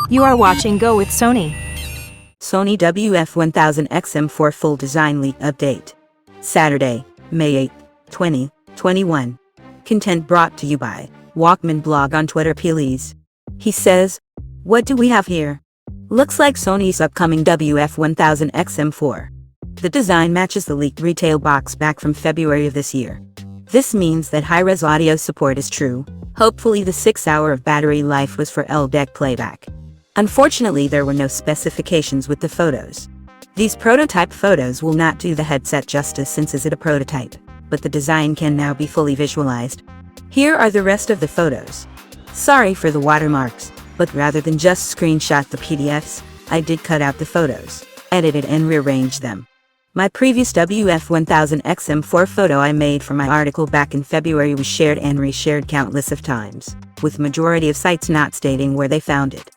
You are watching Go with Sony. Sony WF-1000XM4 full design leak update. Saturday, May 8, 2021. Content brought to you by Walkman Blog on Twitter. Please. He says, "What do we have here? Looks like Sony's upcoming WF-1000XM4. The design matches the leaked retail box back from February of this year. This means that high-res audio support is true. Hopefully the 6-hour of battery life was for LDEC playback. Unfortunately, there were no specifications with the photos. These prototype photos will not do the headset justice since it's a prototype, but the design can now be fully visualized. Here are the rest of the photos. Sorry for the watermarks, but rather than just screenshot the PDFs, I did cut out the photos, edited and rearranged them. My previous WF-1000XM4 photo I made for my article back in February was shared and reshared countless of times, with majority of sites not stating where they found it.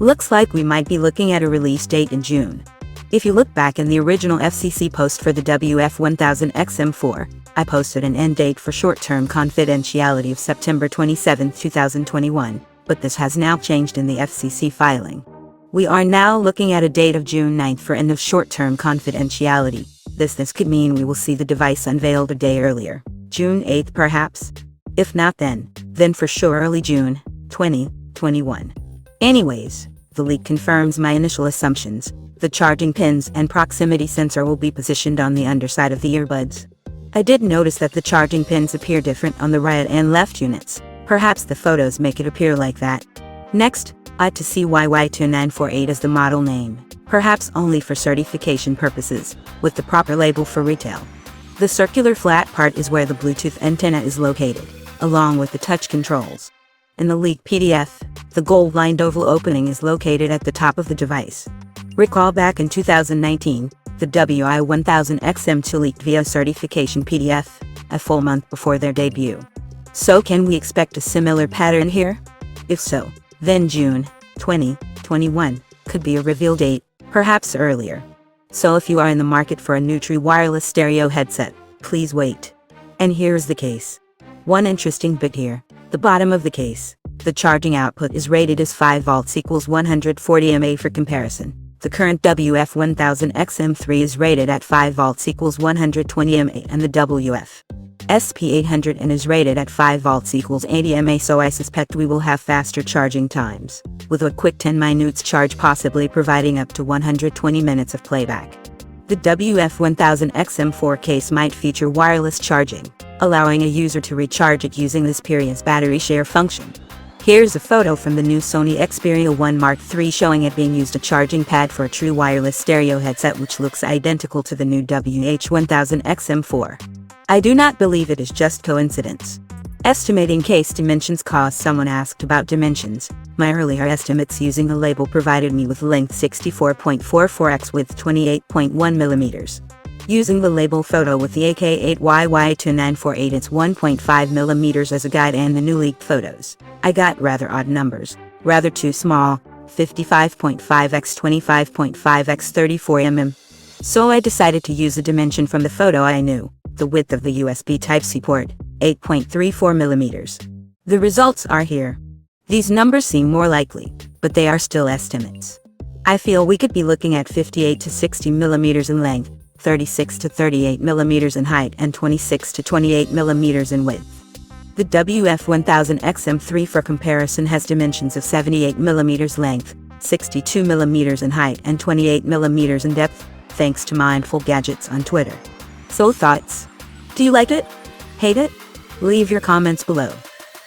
Looks like we might be looking at a release date in June. If you look back in the original FCC post for the WF-1000XM4, I posted an end date for short-term confidentiality of September 27, 2021, but this has now changed in the FCC filing. We are now looking at a date of June 9 for end of short-term confidentiality. This could mean we will see the device unveiled a day earlier, June 8 perhaps? If not then for sure early June 2021. Anyways, the leak confirms my initial assumptions. The charging pins and proximity sensor will be positioned on the underside of the earbuds. I did notice that the charging pins appear different on the right and left units. Perhaps the photos make it appear like that. Next, I to see YY2948 as the model name, perhaps only for certification purposes, with the proper label for retail. The circular flat part is where the Bluetooth antenna is located, along with the touch controls. In the leaked PDF, the gold-lined oval opening is located at the top of the device. Recall back in 2019, the WI-1000XM2 leaked via certification PDF, a full month before their debut. So can we expect a similar pattern here? If so, then June 2021 could be a reveal date, perhaps earlier. So if you are in the market for a new true wireless stereo headset, please wait. And here's the case. One interesting bit here. The bottom of the case. The charging output is rated as 5 volts equals 140 mAh for comparison. The current WF-1000XM3 is rated at 5 volts equals 120 mAh and the WF-SP800 is rated at 5 volts equals 80 mAh, so I suspect we will have faster charging times, with a quick 10 minutes charge possibly providing up to 120 minutes of playback. The WF-1000XM4 case might feature wireless charging, allowing a user to recharge it using this period's battery share function. Here's a photo from the new Sony Xperia 1 Mark III showing it being used as a charging pad for a true wireless stereo headset, which looks identical to the new WH-1000XM4. I do not believe it is just coincidence. Estimating case dimensions cause someone asked about dimensions. My earlier estimates using the label provided me with length 64.44x width 28.1 mm. Using the label photo with the AK8YY2948 it's 1.5 mm as a guide and the new leaked photos. I got rather odd numbers, rather too small, 55.5x 25.5x 34 mm. So I decided to use a dimension from the photo I knew, the width of the USB Type-C port, 8.34 mm. The results are here. These numbers seem more likely, but they are still estimates. I feel we could be looking at 58 to 60 mm in length, 36 to 38 mm in height and 26 to 28 mm in width. The WF-1000XM3 for comparison has dimensions of 78 mm length, 62 mm in height and 28 mm in depth, thanks to Mindful Gadgets on Twitter. So thoughts? Do you like it? Hate it? Leave your comments below.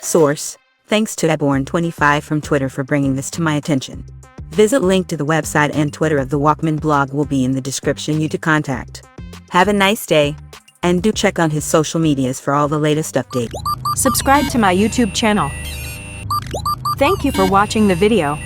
Source: thanks to Eborn25 from Twitter for bringing this to my attention. Visit link to the website and Twitter of the Walkman Blog will be in the description you to contact. Have a nice day, and do check on his social medias for all the latest updates. Subscribe to my YouTube channel. Thank you for watching the video.